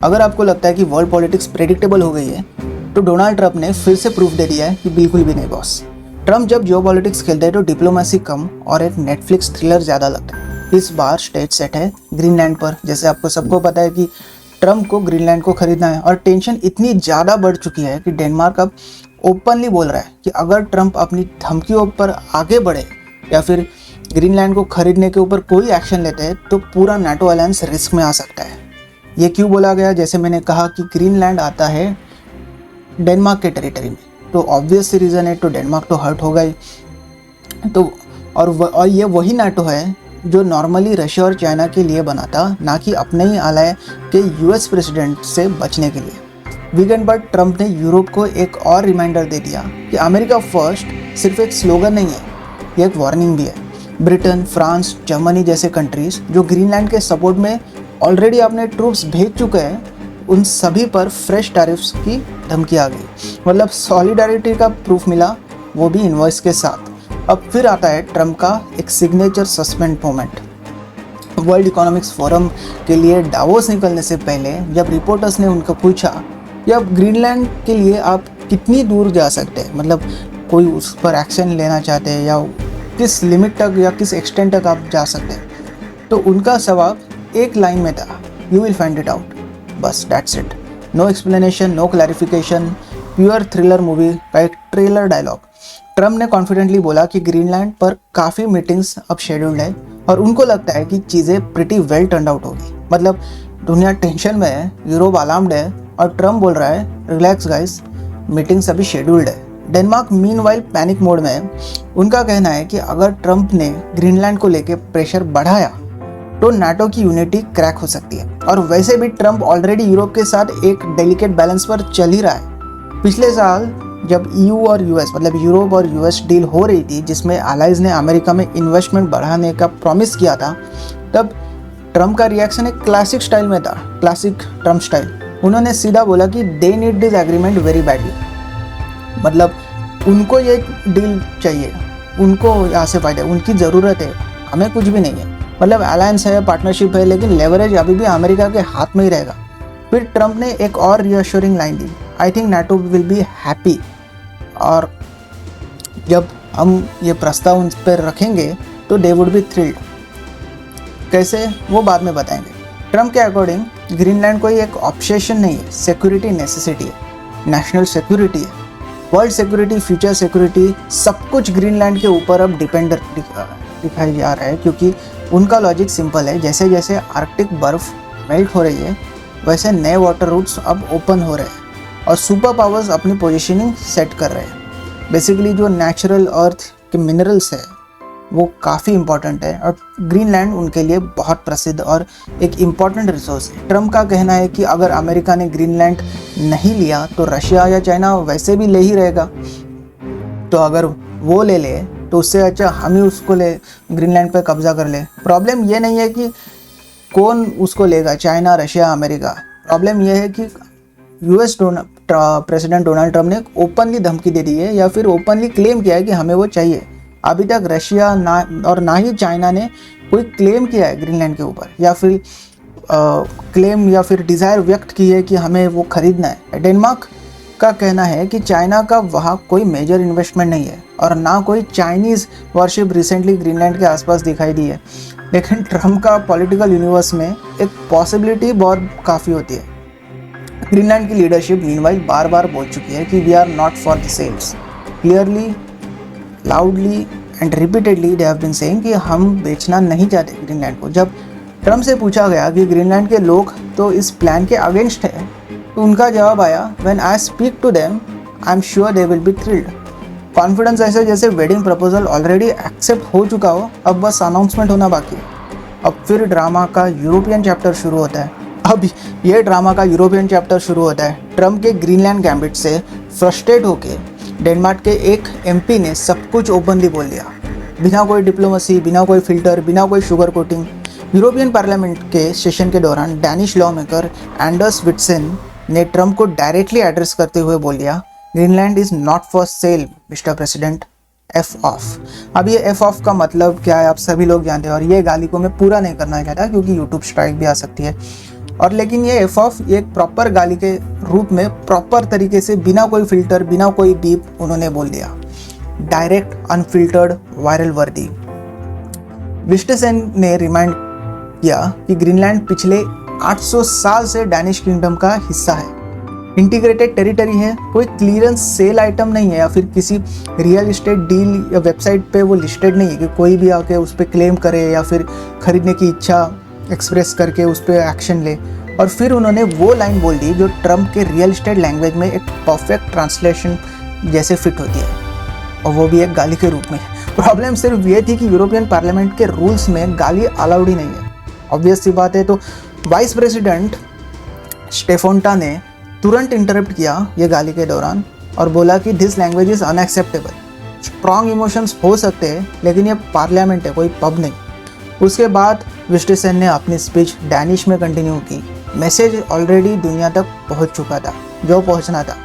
अगर आपको लगता है कि वर्ल्ड पॉलिटिक्स प्रेडिक्टेबल हो गई है तो डोनाल्ड ट्रंप ने फिर से प्रूफ दे दिया है कि बिल्कुल भी नहीं बॉस। ट्रंप जब जियो पॉलिटिक्स खेलते हैं तो डिप्लोमेसी कम और एक नेटफ्लिक्स थ्रिलर ज़्यादा लगता है। इस बार स्टेज सेट है ग्रीनलैंड पर। जैसे आपको सबको पता है कि ट्रंप को ग्रीनलैंड को खरीदना है और टेंशन इतनी ज़्यादा बढ़ चुकी है कि डेनमार्क अब ओपनली बोल रहा है कि अगर ट्रंप अपनी धमकियों पर आगे बढ़े या फिर ग्रीनलैंड को खरीदने के ऊपर कोई एक्शन लेते हैं तो पूरा नाटो अलायंस रिस्क में आ सकता है। ये क्यों बोला गया? जैसे मैंने कहा कि ग्रीनलैंड आता है डेनमार्क के टेरिटरी में, तो ऑब्वियस सी रीज़न है, तो डेनमार्क तो हर्ट होगा ही। तो और ये वही नाटो है जो नॉर्मली रशिया और चाइना के लिए बना था, ना कि अपने ही आलय के यूएस प्रेसिडेंट से बचने के लिए। वीकेंड पर ट्रंप ने यूरोप को एक और रिमाइंडर दे दिया कि अमेरिका फर्स्ट सिर्फ एक स्लोगन नहीं है, ये एक वार्निंग भी है। ब्रिटेन, फ्रांस, जर्मनी जैसे कंट्रीज जो ग्रीनलैंड के सपोर्ट में ऑलरेडी अपने ट्रूप्स भेज चुके हैं, उन सभी पर फ्रेश टैरिफ्स की धमकी आ गई। मतलब सॉलिडारिटी का प्रूफ मिला, वो भी इनवॉइस के साथ। अब फिर आता है ट्रंप का एक signature suspend moment. World economics forum के लिए डावोस निकलने से पहले जब रिपोर्टर्स ने उनको पूछा कि अब ग्रीनलैंड के लिए आप कितनी दूर जा सकते हैं, मतलब कोई उस पर एक्शन लेना चाहते हैं या किस लिमिट तक या किस एक्सटेंट तक आप जा सकते हैं, तो उनका जवाब एक लाइन में था, you will find it out. बस that's it. No explanation, no clarification, pure thriller movie का एक ट्रेलर डायलॉग। ट्रंप ने कॉन्फिडेंटली बोला कि ग्रीनलैंड पर काफ़ी मीटिंग्स अब शेड्यूल्ड है और उनको लगता है कि चीज़ें प्रिटी वेल टर्न आउट होगी। मतलब दुनिया टेंशन में है, यूरोप अलार्म्ड है और ट्रंप बोल रहा है रिलैक्स गाइस, मीटिंग्स अभी शेड्यूल्ड है। डेनमार्क मीनवाइल पैनिक मोड में है। उनका कहना है कि अगर ट्रंप ने ग्रीनलैंड को लेकर प्रेशर बढ़ाया तो नाटो की यूनिटी क्रैक हो सकती है। और वैसे भी ट्रंप ऑलरेडी यूरोप के साथ एक डेलिकेट बैलेंस पर चल ही रहा है। पिछले साल जब ईयू और यूएस, मतलब यूरोप और यूएस डील हो रही थी जिसमें अलाइज ने अमेरिका में इन्वेस्टमेंट बढ़ाने का प्रॉमिस किया था, तब ट्रंप का रिएक्शन एक क्लासिक स्टाइल में था, क्लासिक ट्रंप स्टाइल। उन्होंने सीधा बोला कि they need this agreement very badly. मतलब उनको ये डील चाहिए, उनको यहाँ से फ़ायदा है, उनकी ज़रूरत है, हमें कुछ भी नहीं है। मतलब अलायंस है, पार्टनरशिप है, लेकिन लेवरेज अभी भी अमेरिका के हाथ में ही रहेगा। फिर ट्रंप ने एक और reassuring line the, I think NATO will be happy. और जब हम ये प्रस्ताव उन पर रखेंगे तो दे वुड बी थ्रिल्ड। कैसे, वो बाद में बताएंगे। ट्रंप के अकॉर्डिंग ग्रीनलैंड कोई एक ऑब्सेशन नहीं है, सिक्योरिटी नेसेसिटी है, नेशनल सिक्योरिटी है, वर्ल्ड सिक्योरिटी, फ्यूचर सिक्योरिटी, सब कुछ ग्रीनलैंड के ऊपर अब डिपेंड दिखाई जा रहा है। क्योंकि उनका लॉजिक सिंपल है, जैसे जैसे आर्कटिक बर्फ़ मेल्ट हो रही है वैसे नए वाटर रूट्स अब ओपन हो रहे हैं और सुपर पावर्स अपनी पोजीशनिंग सेट कर रहे हैं। बेसिकली जो नेचुरल अर्थ के मिनरल्स है वो काफ़ी इंपॉर्टेंट है और ग्रीनलैंड उनके लिए बहुत प्रसिद्ध और एक इम्पॉर्टेंट रिसोर्स है। ट्रंप का कहना है कि अगर अमेरिका ने ग्रीनलैंड नहीं लिया तो रशिया या चाइना वैसे भी ले ही रहेगा, तो अगर वो ले ले तो उससे अच्छा हम ही उसको ले ग्रीनलैंड पे कब्जा कर ले। प्रॉब्लम ये नहीं है कि कौन उसको लेगा, चाइना, रशिया, अमेरिका। प्रॉब्लम ये है कि यूएस प्रेसिडेंट डोनाल्ड ट्रंप ने ओपनली धमकी दे दी है या फिर ओपनली क्लेम किया है कि हमें वो चाहिए। अभी तक रशिया ना ही चाइना ने कोई क्लेम किया है ग्रीनलैंड के ऊपर, या फिर क्लेम या फिर डिज़ायर व्यक्त की है कि हमें वो खरीदना है। डेनमार्क का कहना है कि चाइना का वहाँ कोई मेजर इन्वेस्टमेंट नहीं है और ना कोई चाइनीज़ वॉरशिप रिसेंटली ग्रीनलैंड के आसपास दिखाई दी है। लेकिन ट्रंप का पॉलिटिकल यूनिवर्स में एक पॉसिबिलिटी बहुत काफ़ी होती है। ग्रीनलैंड की लीडरशिप मीनवाइल बार बार बोल चुकी है कि we are not for the sales. Clearly, loudly and repeatedly they have been saying कि हम बेचना नहीं चाहते ग्रीनलैंड को। जब ट्रंप से पूछा गया कि ग्रीनलैंड के लोग तो इस प्लान के अगेंस्ट है, तो उनका जवाब आया, when I speak to them I am sure they will be thrilled. Confidence ऐसे जैसे वेडिंग प्रपोजल ऑलरेडी एक्सेप्ट हो चुका हो, अब बस अनाउंसमेंट होना बाकी है। अब फिर ड्रामा का यूरोपियन चैप्टर शुरू होता है। अब ये ड्रामा का यूरोपियन चैप्टर शुरू होता है ट्रंप के ग्रीनलैंड गैम्बिट से फ्रस्ट्रेट होके डेनमार्क के एक एमपी ने सब कुछ ओपनली बोल दिया, बिना कोई डिप्लोमेसी, बिना कोई फिल्टर, बिना कोई शुगर कोटिंग। यूरोपियन पार्लियामेंट के सेशन के दौरान डैनिश लॉ मेकर एंडर्स विट्सेन ने ट्रंप को डायरेक्टली एड्रेस करते हुए बोल दिया, Greenland is not for sale mister president, F of. अब ये एफ ऑफ का मतलब क्या है आप सभी लोग जानते हैं और ये गाली को मैं पूरा नहीं करना चाहता क्योंकि यूट्यूब स्ट्राइक भी आ सकती है। और लेकिन ये एफ ऑफ एक प्रॉपर गाली के रूप में प्रॉपर तरीके से बिना कोई फिल्टर बिना कोई बीप उन्होंने बोल दिया, डायरेक्ट अनफिल्टर्ड वायरल वर्दी। विस्टेसेन ने रिमाइंड किया कि ग्रीनलैंड पिछले 800 साल से डैनिश किंगडम का हिस्सा है, इंटीग्रेटेड टेरिटरी है, कोई क्लियरेंस सेल आइटम नहीं है या फिर किसी रियल एस्टेट डील या वेबसाइट पे वो लिस्टेड नहीं है कि कोई भी आके उस पर क्लेम करे या फिर खरीदने की इच्छा एक्सप्रेस करके उस पर एक्शन ले। और फिर उन्होंने वो लाइन बोल दी जो ट्रम्प के रियल एस्टेट लैंग्वेज में एक परफेक्ट ट्रांसलेशन जैसे फिट होती है, और वो भी एक गाली के रूप में। प्रॉब्लम सिर्फ ये थी कि यूरोपियन पार्लियामेंट के रूल्स में गाली अलाउड ही नहीं है। ऑब्वियस सी बात है। तो वाइस प्रेसिडेंट स्टेफोन्टा ने तुरंत इंटरप्ट किया ये गाली के दौरान और बोला कि this language is unacceptable. Strong emotions हो सकते हैं लेकिन ये पार्लियामेंट है, कोई पब नहीं। उसके बाद विस्टेसेन ने अपनी स्पीच डैनिश में कंटिन्यू की। मैसेज ऑलरेडी दुनिया तक पहुंच चुका था जो पहुंचना था,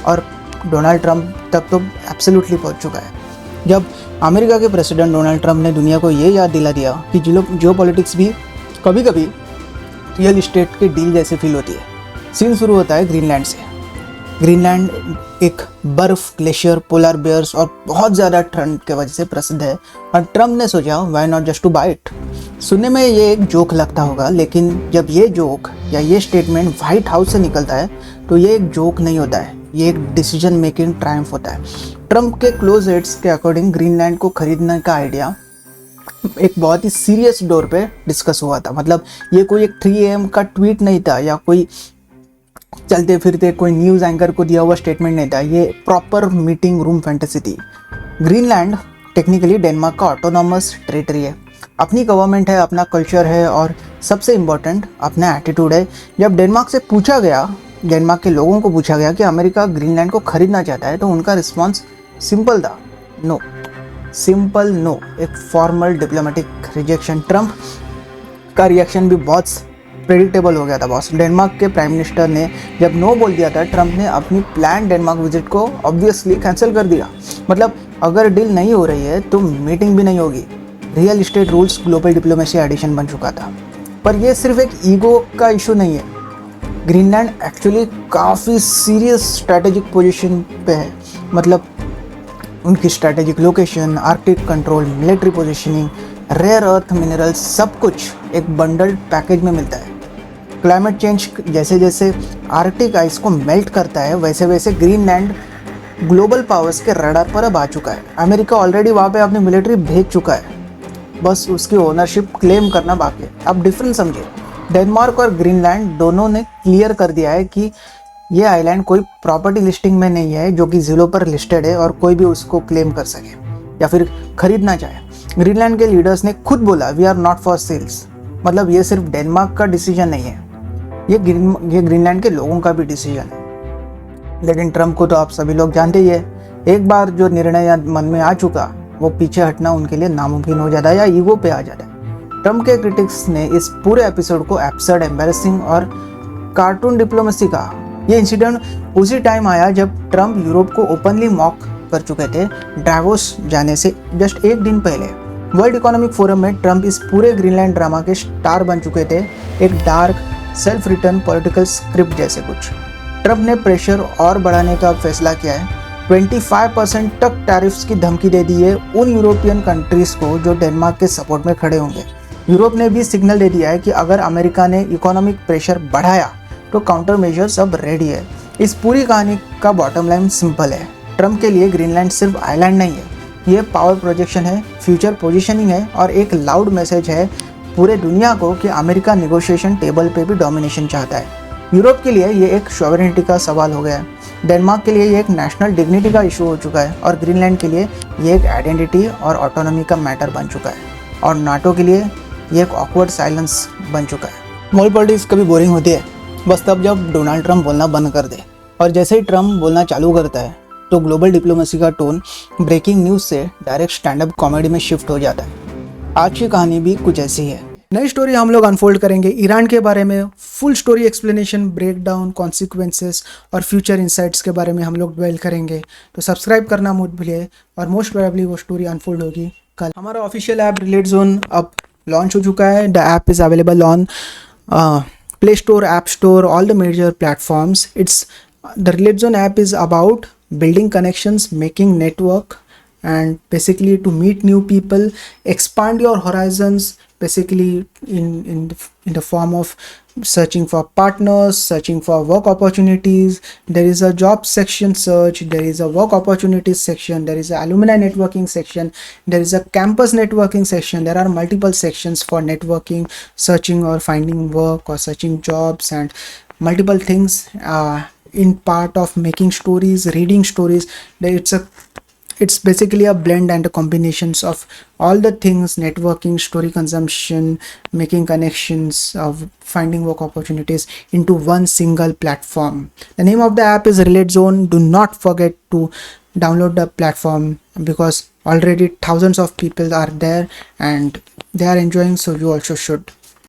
और डोनाल्ड ट्रंप तक तो एब्सोल्युटली पहुंच चुका है। जब अमेरिका के प्रेसिडेंट डोनाल्ड ट्रंप ने दुनिया को ये याद दिला दिया कि जियो पॉलिटिक्स भी कभी कभी रियल इस्टेट के डील जैसे फील होती है। सीन शुरू होता है ग्रीनलैंड से। ग्रीनलैंड एक बर्फ, ग्लेशियर, पोलर बेयर्स और बहुत ज़्यादा ठंड के वजह से प्रसिद्ध है, और ट्रम्प ने सोचा why not just to buy it. सुनने में ये एक जोक लगता होगा, लेकिन जब ये जोक या ये स्टेटमेंट व्हाइट हाउस से निकलता है तो ये एक जोक नहीं होता है, ये एक डिसीजन मेकिंग ट्रायम्फ होता है। ट्रम्प के क्लोज एड्स के अकॉर्डिंग ग्रीनलैंड को खरीदने का आइडिया एक बहुत ही सीरियस डोर पे डिस्कस हुआ था। मतलब ये कोई एक 3 AM का ट्वीट नहीं था या कोई चलते फिरते कोई न्यूज़ एंकर को दिया हुआ स्टेटमेंट नहीं था, ये प्रॉपर मीटिंग रूम फैंटेसी थी। ग्रीनलैंड टेक्निकली डेनमार्क का ऑटोनॉमस टेरिटरी है, अपनी गवर्नमेंट है, अपना कल्चर है और सबसे इम्पोर्टेंट अपना एटीट्यूड है। जब डेनमार्क से पूछा गया, डेनमार्क के लोगों को पूछा गया कि अमेरिका ग्रीनलैंड को खरीदना चाहता है, तो उनका रिस्पॉन्स सिंपल था, नो। सिंपल नो, एक फॉर्मल डिप्लोमेटिक रिजेक्शन। ट्रम्प का रिएक्शन भी बहुत प्रेडिक्टेबल हो गया था बॉस। डेनमार्क के प्राइम मिनिस्टर ने जब नो बोल दिया था, ट्रम्प ने अपनी प्लान डेनमार्क विजिट को ऑब्वियसली कैंसिल कर दिया। मतलब अगर डील नहीं हो रही है तो मीटिंग भी नहीं होगी। Real estate rules global diplomacy edition बन चुका था। पर यह सिर्फ एक ईगो का इशू नहीं है, ग्रीनलैंड एक्चुअली काफ़ी सीरियस स्ट्रैटेजिक पोजीशन पे है। मतलब उनकी strategic location, Arctic control, military positioning, rare earth minerals, सब कुछ एक बंडल्ड पैकेज में मिलता है। क्लाइमेट चेंज जैसे जैसे आर्कटिक आइस को मेल्ट करता है, वैसे वैसे ग्रीनलैंड ग्लोबल पावर्स के रडार पर अब आ चुका है। अमेरिका ऑलरेडी वहाँ पे अपनी मिलिट्री भेज चुका है, बस उसकी ओनरशिप क्लेम करना बाकी है। अब डिफरेंस समझिए, डेनमार्क और ग्रीनलैंड दोनों ने क्लियर कर दिया है कि ये आइलैंड कोई प्रॉपर्टी लिस्टिंग में नहीं है जो कि जिलो पर लिस्टेड है और कोई भी उसको क्लेम कर सके या फिर खरीदना चाहे। ग्रीनलैंड के लीडर्स ने खुद बोला we are not for sales. मतलब ये सिर्फ डेनमार्क का डिसीजन नहीं है, ये ग्रीनलैंड के लोगों का भी डिसीजन है। लेकिन ट्रम्प को तो आप सभी लोग जानते ही है, एक बार जो निर्णय मन में आ चुका वो पीछे हटना उनके लिए नामुमकिन हो जाता है या ईगो पे आ जाता है। ट्रम्प के क्रिटिक्स ने इस पूरे एपिसोड को एब्सर्ड, एम्बैरेसिंग और कार्टून डिप्लोमेसी कहा। ये इंसिडेंट उसी टाइम आया जब ट्रम्प यूरोप को ओपनली मॉक कर चुके थे डावोस जाने से जस्ट एक दिन पहले। वर्ल्ड इकोनॉमिक फोरम में ट्रम्प इस पूरे ग्रीनलैंड ड्रामा के स्टार बन चुके थे, एक dark self return political script जैसे कुछ। ट्रम्प ने प्रेशर और बढ़ाने का फैसला किया है, 25% तक टैरिफ्स की धमकी दे दी है उन यूरोपियन कंट्रीज को जो डेनमार्क के सपोर्ट में खड़े होंगे। यूरोप ने भी सिग्नल दे दिया है कि अगर अमेरिका ने इकोनॉमिक प्रेशर बढ़ाया तो काउंटर मेजर्स अब रेडी है। इस पूरी कहानी का बॉटम लाइन सिंपल है, ट्रम्प के लिए ग्रीनलैंड सिर्फ आइलैंड नहीं है, ये पावर प्रोजेक्शन है, फ्यूचर पोजीशनिंग है और एक लाउड मैसेज है पूरे दुनिया को कि अमेरिका नेगोशिएशन टेबल पे भी डोमिनेशन चाहता है। यूरोप के लिए ये एक सॉवरेनिटी का सवाल हो गया है, डेनमार्क के लिए ये एक नेशनल डिग्निटी का इशू हो चुका है और ग्रीनलैंड के लिए ये एक आइडेंटिटी और ऑटोनॉमी का मैटर बन चुका है, और नाटो के लिए ये एक ऑकवर्ड साइलेंस बन चुका है। वर्ल्ड पॉलिटिक्स कभी बोरिंग होती है बस तब जब डोनाल्ड ट्रम्प बोलना बंद कर दे, और जैसे ही ट्रम्प बोलना चालू करता है तो ग्लोबल डिप्लोमेसी का टोन ब्रेकिंग न्यूज़ से डायरेक्ट स्टैंड अप कॉमेडी में शिफ्ट हो जाता है। आज की कहानी भी कुछ ऐसी है। नई स्टोरी हम लोग अनफोल्ड करेंगे ईरान के बारे में, full story explanation, breakdown, consequences और फ्यूचर इंसाइट्स के बारे में हम लोग ड्वेल करेंगे। तो सब्सक्राइब करना मत भूलिए, और मोस्ट प्रोबेबली वो स्टोरी अनफोल्ड होगी कल। हमारा ऑफिशियल ऐप रिलेट जोन अब लॉन्च हो चुका है। The app is available on Play Store, App Store, all the major platforms. It's the Relate Zone app is about building connections, making network, and basically to meet new people, expand your horizons, basically in the form of searching for partners, searching for work opportunities. There is a job section search, there is a work opportunities section, there is a alumni networking section, there is a campus networking section. There are multiple sections for networking, searching or finding work or searching jobs, and multiple things in part of making stories, reading stories. It's basically a blend and a combinations of all the things: networking, story consumption, making connections, of finding work opportunities into one single platform. The name of the app is Relate Zone. Do not forget to download the platform, because already thousands of people are there and they are enjoying, so you also should.